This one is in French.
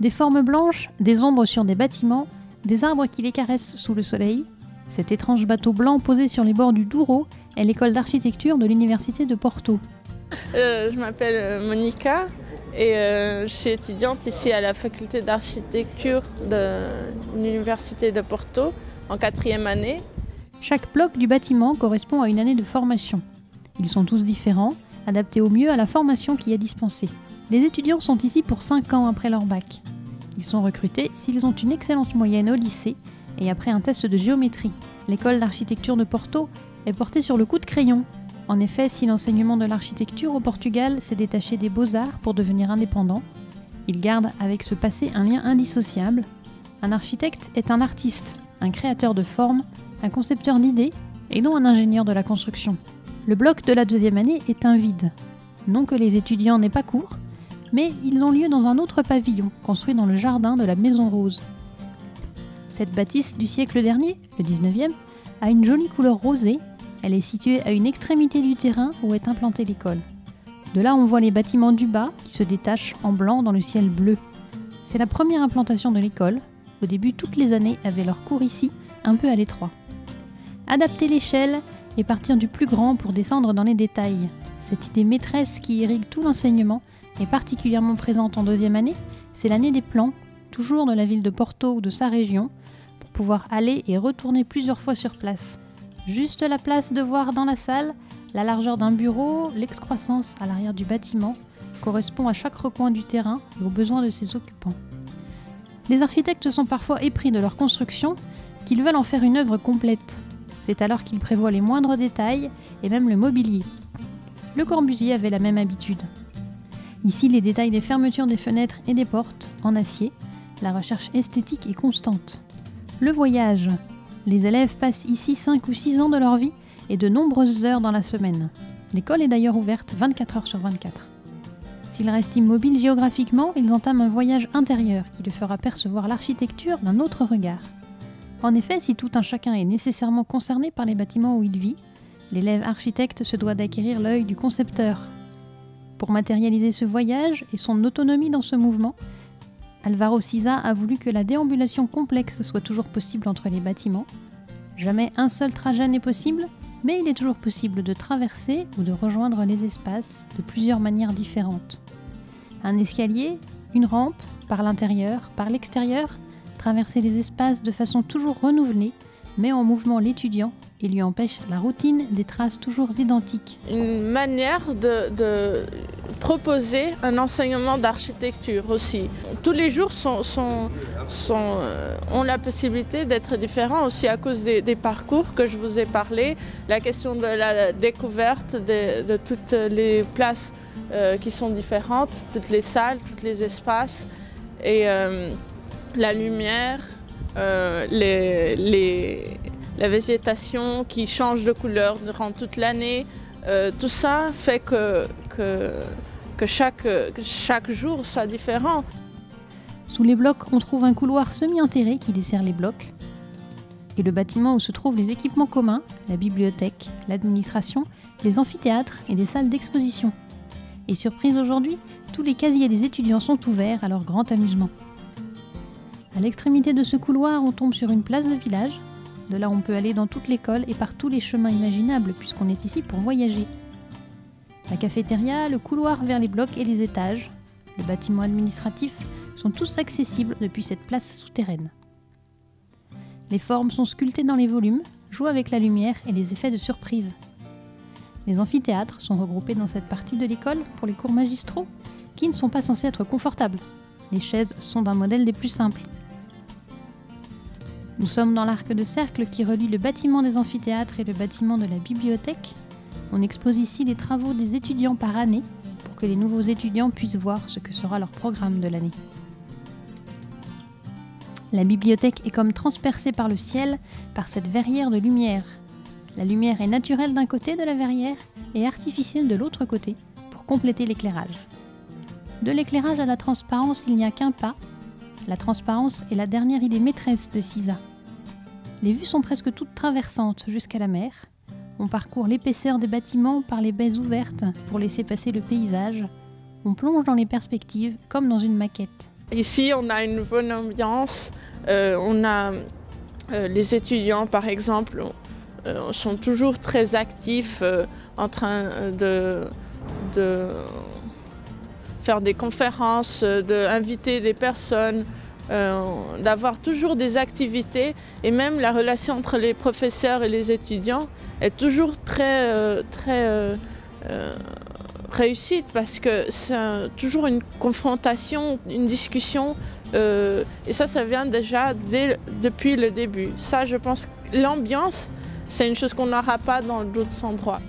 Des formes blanches, des ombres sur des bâtiments, des arbres qui les caressent sous le soleil. Cet étrange bateau blanc posé sur les bords du Douro est l'école d'architecture de l'université de Porto. Je m'appelle Monica et je suis étudiante ici à la faculté d'architecture de l'université de Porto en 4e année. Chaque bloc du bâtiment correspond à une année de formation. Ils sont tous différents, adaptés au mieux à la formation qui est dispensée. Les étudiants sont ici pour 5 ans après leur bac. Ils sont recrutés s'ils ont une excellente moyenne au lycée et après un test de géométrie. L'école d'architecture de Porto est portée sur le coup de crayon. En effet, si l'enseignement de l'architecture au Portugal s'est détaché des beaux-arts pour devenir indépendant, il garde avec ce passé un lien indissociable. Un architecte est un artiste, un créateur de formes, un concepteur d'idées et non un ingénieur de la construction. Le bloc de la 2e année est un vide. Non que les étudiants n'aient pas cours, mais ils ont lieu dans un autre pavillon, construit dans le jardin de la Maison Rose. Cette bâtisse du siècle dernier, le 19e, a une jolie couleur rosée. Elle est située à une extrémité du terrain où est implantée l'école. De là, on voit les bâtiments du bas qui se détachent en blanc dans le ciel bleu. C'est la première implantation de l'école. Au début, toutes les années avaient leur cours ici, un peu à l'étroit. Adapter l'échelle et partir du plus grand pour descendre dans les détails. Cette idée maîtresse qui irrigue tout l'enseignement est particulièrement présente en 2e année, c'est l'année des plans, toujours de la ville de Porto ou de sa région, pour pouvoir aller et retourner plusieurs fois sur place. Juste la place de voir dans la salle, la largeur d'un bureau, l'excroissance à l'arrière du bâtiment, correspond à chaque recoin du terrain et aux besoins de ses occupants. Les architectes sont parfois épris de leur construction, qu'ils veulent en faire une œuvre complète. C'est alors qu'ils prévoient les moindres détails et même le mobilier. Le Corbusier avait la même habitude. Ici, les détails des fermetures des fenêtres et des portes, en acier, la recherche esthétique est constante. Le voyage. Les élèves passent ici 5 ou 6 ans de leur vie et de nombreuses heures dans la semaine. L'école est d'ailleurs ouverte 24 heures sur 24. S'ils restent immobiles géographiquement, ils entament un voyage intérieur qui leur fera percevoir l'architecture d'un autre regard. En effet, si tout un chacun est nécessairement concerné par les bâtiments où il vit, l'élève architecte se doit d'acquérir l'œil du concepteur. Pour matérialiser ce voyage et son autonomie dans ce mouvement, Álvaro Siza a voulu que la déambulation complexe soit toujours possible entre les bâtiments. Jamais un seul trajet n'est possible, mais il est toujours possible de traverser ou de rejoindre les espaces de plusieurs manières différentes. Un escalier, une rampe, par l'intérieur, par l'extérieur, traverser les espaces de façon toujours renouvelée, met en mouvement l'étudiant et lui empêche la routine des traces toujours identiques. Une manière de proposer un enseignement d'architecture aussi. Tous les jours ont la possibilité d'être différents aussi à cause des parcours que je vous ai parlé, la question de la découverte de toutes les places qui sont différentes, toutes les salles, tous les espaces et la lumière, la végétation qui change de couleur durant toute l'année. Tout ça fait que chaque jour soit différent. Sous les blocs, on trouve un couloir semi-enterré qui dessert les blocs. Et le bâtiment où se trouvent les équipements communs, la bibliothèque, l'administration, les amphithéâtres et des salles d'exposition. Et surprise aujourd'hui, tous les casiers des étudiants sont ouverts à leur grand amusement. À l'extrémité de ce couloir, on tombe sur une place de village. De là, on peut aller dans toute l'école et par tous les chemins imaginables puisqu'on est ici pour voyager. La cafétéria, le couloir vers les blocs et les étages, le bâtiment administratif sont tous accessibles depuis cette place souterraine. Les formes sont sculptées dans les volumes, jouent avec la lumière et les effets de surprise. Les amphithéâtres sont regroupés dans cette partie de l'école pour les cours magistraux, qui ne sont pas censés être confortables. Les chaises sont d'un modèle des plus simples. Nous sommes dans l'arc de cercle qui relie le bâtiment des amphithéâtres et le bâtiment de la bibliothèque. On expose ici les travaux des étudiants par année pour que les nouveaux étudiants puissent voir ce que sera leur programme de l'année. La bibliothèque est comme transpercée par le ciel, par cette verrière de lumière. La lumière est naturelle d'un côté de la verrière et artificielle de l'autre côté pour compléter l'éclairage. De l'éclairage à la transparence, il n'y a qu'un pas. La transparence est la dernière idée maîtresse de Siza. Les vues sont presque toutes traversantes jusqu'à la mer. On parcourt l'épaisseur des bâtiments par les baies ouvertes pour laisser passer le paysage. On plonge dans les perspectives comme dans une maquette. Ici, on a une bonne ambiance. On a les étudiants, par exemple, sont toujours très actifs en train de faire des conférences, d'inviter des personnes, d'avoir toujours des activités. Et même la relation entre les professeurs et les étudiants est toujours très réussite parce que c'est toujours une confrontation, une discussion et ça vient déjà depuis le début. Ça, je pense que l'ambiance, c'est une chose qu'on n'aura pas dans d'autres endroits.